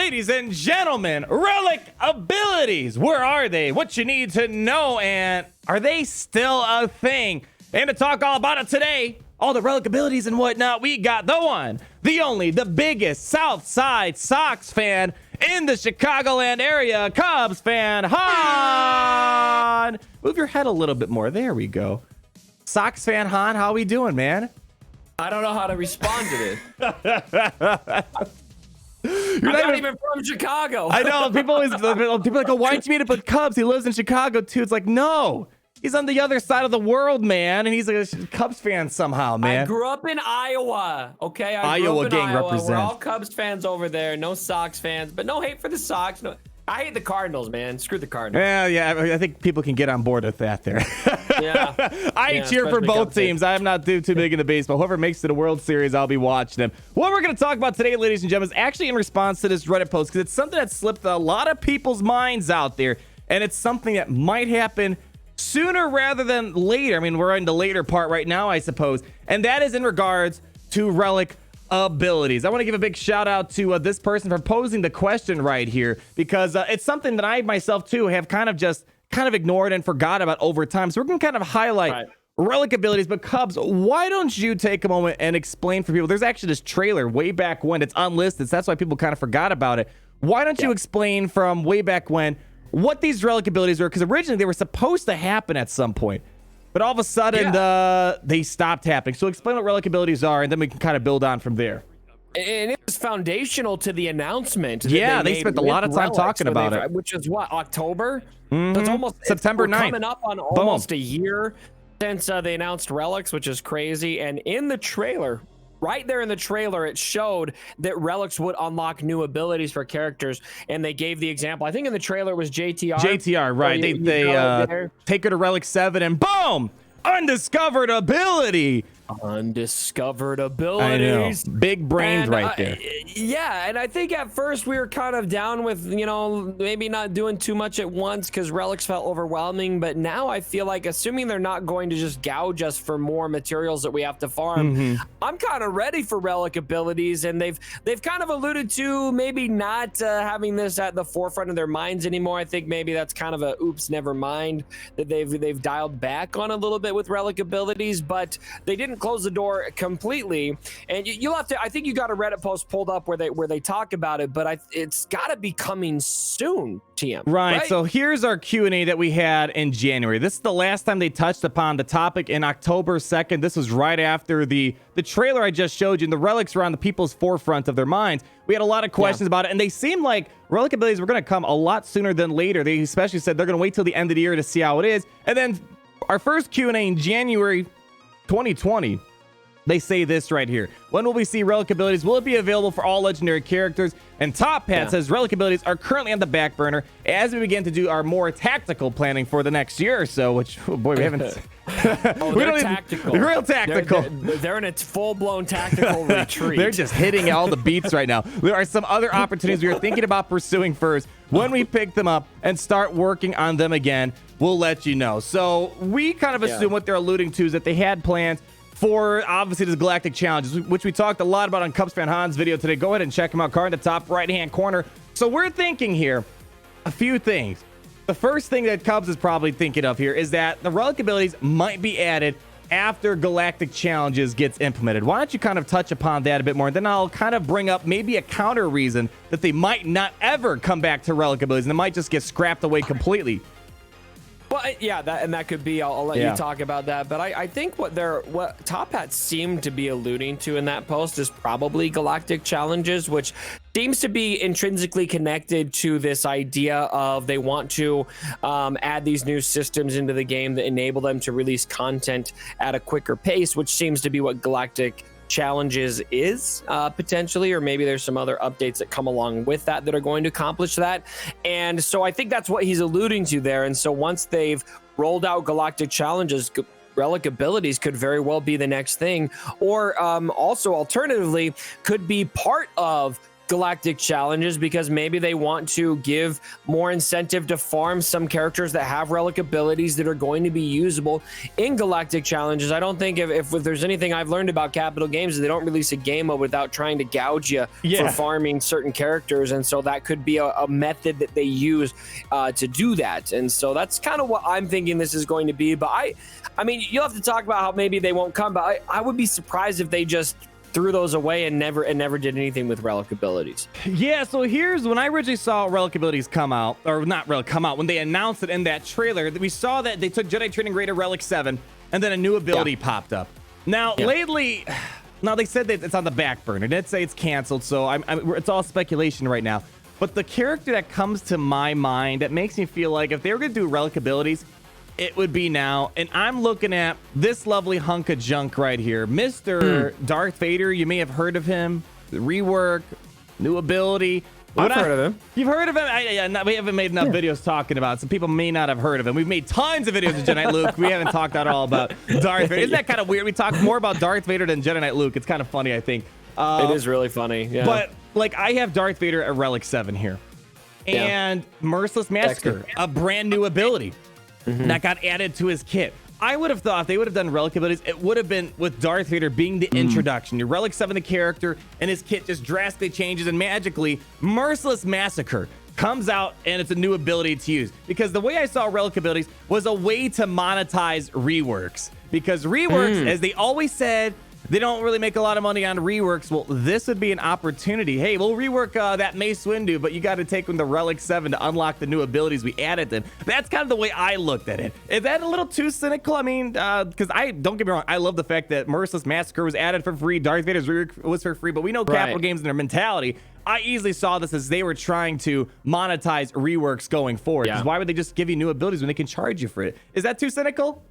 Ladies and gentlemen, Relic Abilities. Where are they? What you need to know, and are they still a thing? And to talk all about it today, all the Relic Abilities and whatnot, we got the one, the only, the biggest Southside Sox fan in the Chicagoland area, Cubs fan, Han. Move your head a little bit more. There we go. Sox fan Han, how we doing, man? I don't know how to respond to this. You're not even from Chicago. I know. People are like, oh, why don't you meet up with Cubs? He lives in Chicago too. It's like, no. He's on the other side of the world, man, and he's like a Cubs fan somehow, man. I grew up in Iowa, okay? Iowa gang represent. We're all Cubs fans over there, no Sox fans, but no hate for the Sox. No, I hate the Cardinals, man. Screw the Cardinals. Yeah, I think people can get on board with that there. Yeah. I cheer for both teams. I'm not too big in the baseball. Whoever makes it to the World Series, I'll be watching them. What we're going to talk about today, ladies and gentlemen, is actually in response to this Reddit post, because it's something that slipped a lot of people's minds out there, and it's something that might happen sooner rather than later. I mean, we're in the later part right now, I suppose. And that is in regards to Relic Abilities. I want to give a big shout out to this person for posing the question right here, because it's something that I myself too have kind of ignored and forgot about over time. So we're going to kind of highlight Relic Abilities. But Cubs, why don't you take a moment and explain for people? There's actually this trailer way back when. It's unlisted, so that's why people kind of forgot about it. Why don't you explain from way back when what these Relic Abilities were? Because originally they were supposed to happen at some point, but all of a sudden they stopped happening. So explain what Relic Abilities are, and then we can kind of build on from there. And it was foundational to the announcement. Yeah, they spent a lot of time talking about it. Which is what, October? Mm-hmm. So it's almost September 9th. Coming up on almost a year since they announced Relics, which is crazy. And in the trailer, right there in the trailer, it showed that Relics would unlock new abilities for characters, and they gave the example. I think in the trailer it was JTR. JTR, right? They take her to Relic 7, and boom, undiscovered ability. Undiscovered abilities. I know. Big brains right there. Yeah, and I think at first we were kind of down with, maybe not doing too much at once because Relics felt overwhelming. But now I feel like, assuming they're not going to just gouge us for more materials that we have to farm, I'm kind of ready for Relic Abilities. And they've kind of alluded to maybe not having this at the forefront of their minds anymore. I think maybe that's kind of a oops, never mind, that they've dialed back on a little bit with Relic Abilities, but they didn't close the door completely. And you'll have to, I think you got a Reddit post pulled up where they talk about it, but it's got to be coming soon, TM. Right. So here's our Q&A that we had in January. This is the last time they touched upon the topic, in October 2nd. This was right after the trailer I just showed you, and the relics were on the people's forefront of their minds. We had a lot of questions about it, and they seemed like Relic Abilities were going to come a lot sooner than later. They especially said they're going to wait till the end of the year to see how it is. And then our first Q&A in January 2020, they say this right here. When will we see Relic Abilities? Will it be available for all legendary characters? And Top Hat says Relic Abilities are currently on the back burner as we begin to do our more tactical planning for the next year or so, which, oh boy, we haven't... They're tactical. Real tactical. They're in its full-blown tactical retreat. They're just hitting all the beats right now. There are some other opportunities we are thinking about pursuing first. When we pick them up and start working on them again, we'll let you know. So we kind of assume what they're alluding to is that they had plans for, obviously, this Galactic Challenges, which we talked a lot about on Cubs Fan Han's video today. Go ahead and check them out. Card in the top right-hand corner. So we're thinking here a few things. The first thing that Cubs is probably thinking of here is that the Relic Abilities might be added after Galactic Challenges gets implemented. Why don't you kind of touch upon that a bit more? And then I'll kind of bring up maybe a counter reason that they might not ever come back to Relic Abilities, and they might just get scrapped away completely. Well, yeah, that could be. I'll let you talk about that. But I think what Top Hat seemed to be alluding to in that post is probably Galactic Challenges, which seems to be intrinsically connected to this idea of they want to add these new systems into the game that enable them to release content at a quicker pace, which seems to be what Galactic Challenges is potentially, or maybe there's some other updates that come along with that are going to accomplish that. And so I think that's what he's alluding to there. And so once they've rolled out Galactic Challenges, Relic Abilities could very well be the next thing, or also alternatively could be part of galactic challenges because maybe they want to give more incentive to farm some characters that have relic abilities that are going to be usable in galactic challenges. I don't think if there's anything I've learned about Capital Games is they don't release a game mode without trying to gouge you for farming certain characters, and so that could be a method that they use to do that. And so that's kind of what I'm thinking this is going to be. But I mean, you'll have to talk about how maybe they won't come, but I would be surprised if they just threw those away and never did anything with relic abilities. Yeah, so here's when I originally saw relic abilities come out, or not really come out, when they announced it in that trailer, we saw that they took Jedi Training Raider Relic 7 and then a new ability popped up. Now lately, now they said that it's on the back burner. They didn't say it's canceled, so it's all speculation right now. But the character that comes to my mind that makes me feel like if they were going to do relic abilities, it would be now. And I'm looking at this lovely hunk of junk right here. Mr. Darth Vader, you may have heard of him. Rework, new ability. I've heard of him. You've heard of him? We haven't made enough videos talking about it. Some people may not have heard of him. We've made tons of videos of Jedi Knight Luke. We haven't talked at all about Darth Vader. Isn't that kind of weird? We talk more about Darth Vader than Jedi Knight Luke. It's kind of funny, I think. It is really funny, yeah. But, like, I have Darth Vader at Relic 7 here. And Merciless Massacre, a brand new ability. That got added to his kit. I would have thought if they would have done relic abilities, it would have been with Darth Vader being the introduction. Your Relic 7, the character, and his kit just drastically changes, and magically, Merciless Massacre comes out, and it's a new ability to use. Because the way I saw relic abilities was a way to monetize reworks. Because reworks, as they always said, they don't really make a lot of money on reworks. Well, this would be an opportunity. Hey, we'll rework that Mace Windu, but you got to take them the Relic 7 to unlock the new abilities we added them. That's kind of the way I looked at it. Is that a little too cynical? I mean, because don't get me wrong, I love the fact that Merciless Massacre was added for free. Darth Vader's rework was for free, but we know Capital Games and their mentality. I easily saw this as they were trying to monetize reworks going forward. Because why would they just give you new abilities when they can charge you for it? Is that too cynical?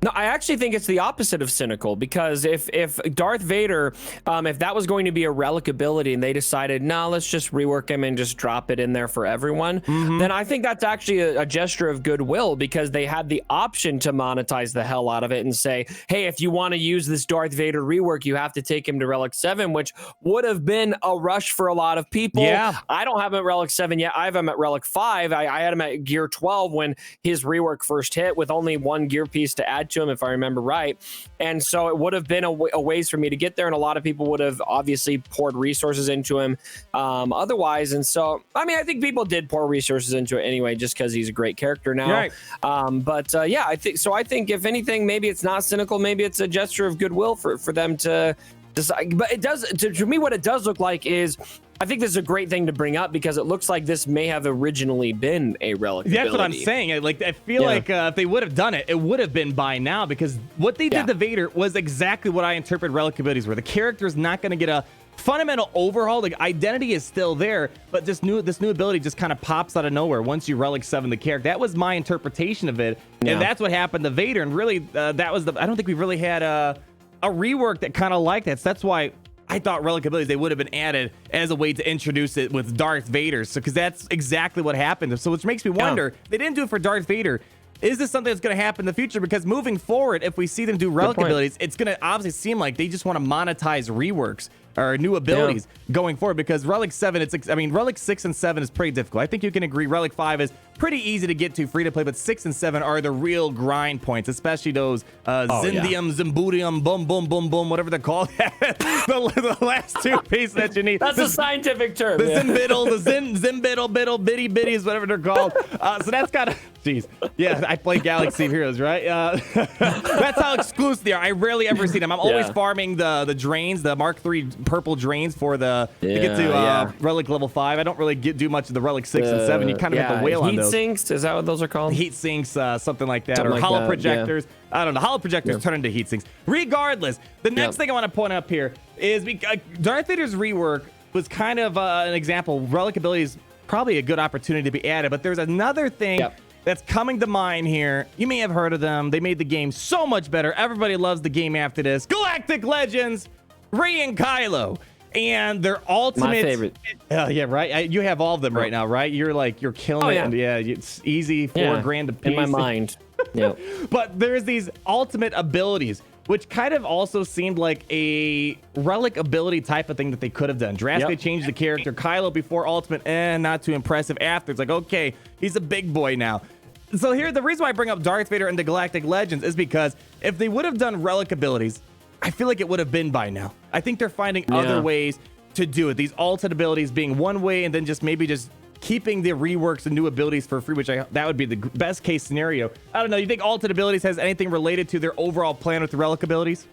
No, I actually think it's the opposite of cynical, because if Darth Vader, if that was going to be a relic ability and they decided, no, let's just rework him and just drop it in there for everyone, then I think that's actually a gesture of goodwill, because they had the option to monetize the hell out of it and say, hey, if you want to use this Darth Vader rework, you have to take him to Relic 7, which would have been a rush for a lot of people. Yeah. I don't have him at Relic 7 yet. I have him at Relic 5. I had him at Gear 12 when his rework first hit, with only one gear piece to add to him, if I remember right. And so it would have been a ways for me to get there, and a lot of people would have obviously poured resources into him otherwise. And so, I mean, I think people did pour resources into it anyway, just because he's a great character now. Right. Yeah, I think so. I think if anything, maybe it's not cynical, maybe it's a gesture of goodwill for them to decide. But it does, to me, what it does look like is, I think this is a great thing to bring up, because it looks like this may have originally been a relic ability. That's what I'm saying. I feel like if they would have done it, it would have been by now, because what they did to Vader was exactly what I interpret relic abilities were. The character is not going to get a fundamental overhaul. The identity is still there, but this new ability just kind of pops out of nowhere once you Relic 7 the character. That was my interpretation of it, and that's what happened to Vader. And really, that was I don't think we really had a rework that kind of like that. So that's why I thought relic abilities, they would have been added as a way to introduce it with Darth Vader. So, because that's exactly what happened. So, which makes me wonder, they didn't do it for Darth Vader. Is this something that's going to happen in the future? Because moving forward, if we see them do relic abilities, it's going to obviously seem like they just want to monetize reworks or new abilities going forward. Because Relic 7, Relic 6 and 7 is pretty difficult. I think you can agree Relic 5 is pretty easy to get to, free to play, but 6 and 7 are the real grind points, especially those Zindium, Zimbudium, boom, boom, boom, boom, whatever they're called. the last two pieces that you need. That's a scientific term. The Zimbiddle, the Zimbiddle, Biddle, Bitty Bitties, whatever they're called. So that's kind of, jeez. Yeah, I play Galaxy of Heroes, right? That's how exclusive they are. I rarely ever see them. I'm always farming the drains, the Mark III purple drains for to get to Relic level 5. I don't really do much of the Relic 6 and 7. You kind of have to whale on those. Heat sinks, is that what those are called? Heat sinks, something like that, or hollow projectors. I don't know. Hollow projectors turn into heat sinks. Regardless, the next thing I want to point up here is Darth Vader's rework was kind of an example. Relic abilities probably a good opportunity to be added, but there's another thing that's coming to mind here. You may have heard of them. They made the game so much better. Everybody loves the game after this. Galactic Legends, Rey and Kylo. And their ultimate, my favorite. Yeah, right. You have all of them right now, right? You're killing it. And it's easy. $4 grand a piece in my mind. But there's these ultimate abilities which kind of also seemed like a relic ability type of thing that they could have done. Drastically changed the character. Kylo before Ultimate, not too impressive after. It's like, okay, he's a big boy now. So here, the reason why I bring up Darth Vader and the Galactic Legends is because if they would have done relic abilities, I feel like it would have been by now. I think they're finding other ways to do it. These ultimate abilities being one way, and then just maybe just keeping the reworks and new abilities for free, which that would be the best case scenario. I don't know. You think ultimate abilities has anything related to their overall plan with the relic abilities?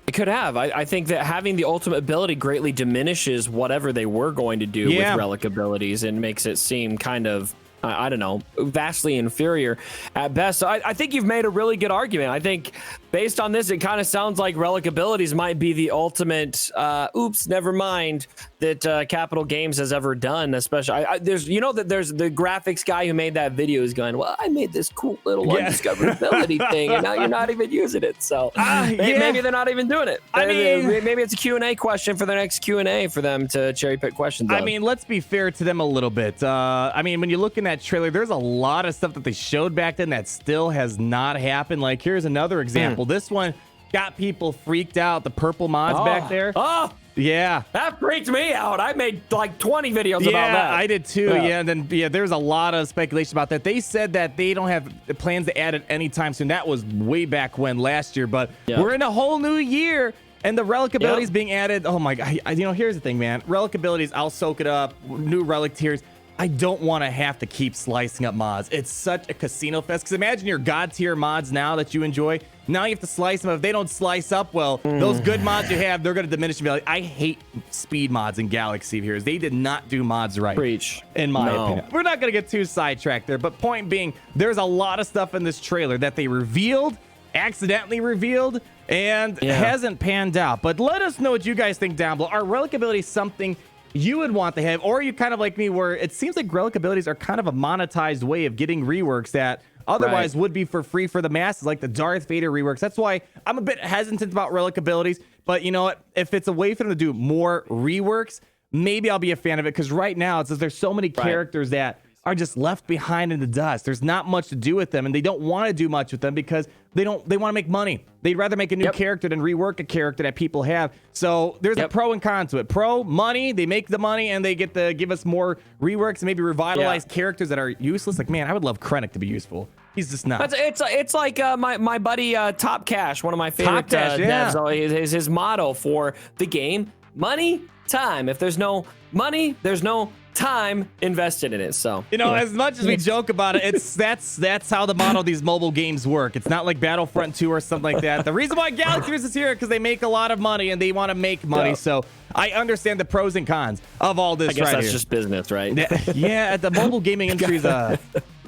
It could have. I think that having the ultimate ability greatly diminishes whatever they were going to do with relic abilities and makes it seem kind of, I don't know, vastly inferior at best. So I think you've made a really good argument. I think based on this, it kind of sounds like relic abilities might be the ultimate, oops, never mind, that Capital Games has ever done. Especially, there's the graphics guy who made that video is going, well, I made this cool little undiscoverability thing, and now you're not even using it. So maybe they're not even doing it. I mean, maybe it's a Q&A question for the next Q&A for them to cherry pick questions on. I mean, let's be fair to them a little bit. I mean, when you're looking at trailer, there's a lot of stuff that they showed back then that still has not happened. Like, here's another example. This one got people freaked out. The purple mods back there. Oh, yeah. That freaked me out. I made like 20 videos about that. I did too. Yeah. And then, there's a lot of speculation about that. They said that they don't have plans to add it anytime soon. That was way back when last year, but we're in a whole new year. And the relic abilities being added. Oh my God. Here's the thing, man. Relic abilities, I'll soak it up. New relic tiers. I don't want to have to keep slicing up mods. It's such a casino fest. Because imagine your god tier mods now that you enjoy. Now you have to slice them. If they don't slice up well, those good mods you have, they're going to diminish. I hate speed mods in Galaxy Heroes. They did not do mods right. Preach. In my opinion. We're not going to get too sidetracked there. But point being, there's a lot of stuff in this trailer that they revealed, accidentally revealed, and hasn't panned out. But let us know what you guys think down below. Are relic abilities something you would want to have, or are you kind of like me where it seems like relic abilities are kind of a monetized way of getting reworks that otherwise would be for free for the masses, like the Darth Vader reworks? That's why I'm a bit hesitant about relic abilities, but you know what, if it's a way for them to do more reworks, maybe I'll be a fan of it, because right now it's just there's so many characters that are just left behind in the dust. There's not much to do with them, and they don't want to do much with them because they want to make money. They'd rather make a new character than rework a character that people have. So there's a pro and con to it. Pro, money, they make the money and they get to give us more reworks and maybe revitalize characters that are useless. Like, man, I would love Krennic to be useful. He's just not. It's like my buddy Top Cash, one of my favorite devs. His motto for the game: money, time. If there's no money, there's no time invested in it. So as much as we joke about it, that's how the model of these mobile games work. It's not like Battlefront 2 or something like that. The reason why Galaxy is here because they make a lot of money and they want to make money. So I understand the pros and cons of all this. I guess that's just business, right? The mobile gaming industry is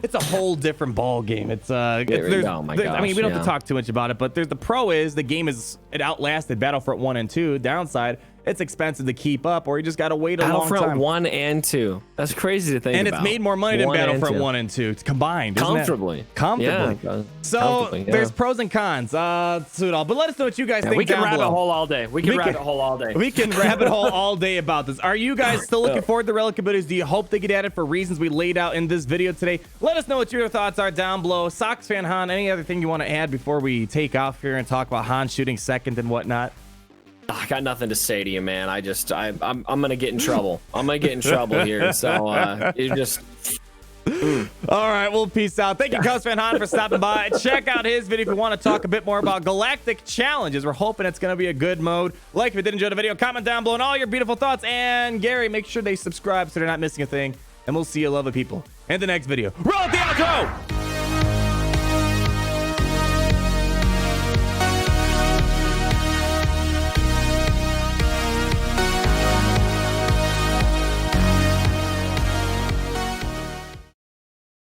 it's a whole different ball game. It's oh my gosh, I mean, we don't have to talk too much about it, but there's the pro is the game it outlasted Battlefront 1 and 2. Downside, it's expensive to keep up, or you just got to wait a long time. Battlefront 1 and 2. That's crazy to think about. And it's made more money than Battlefront 1 and 2. It's combined, Comfortably. Yeah, so there's pros and cons to it all. But let us know what you guys think. We can down rabbit below. hole all day. We can rabbit hole all day. We can rabbit hole all day about this. Are you guys still looking forward to the relic abilities? Do you hope they get added for reasons we laid out in this video today? Let us know what your thoughts are down below. Sox fan Han, any other thing you want to add before we take off here and talk about Han shooting second and whatnot? I got nothing to say to you, man. I'm gonna get in trouble. I'm gonna get in trouble here. So you just. All right, well, peace out. Thank you, Cubs fan Han, for stopping by. Check out his video if you want to talk a bit more about Galactic Challenges. We're hoping it's going to be a good mode. Like if you did enjoy the video, comment down below and all your beautiful thoughts. And Gary, make sure they subscribe so they're not missing a thing. And we'll see you lovely people in the next video. Roll the outro!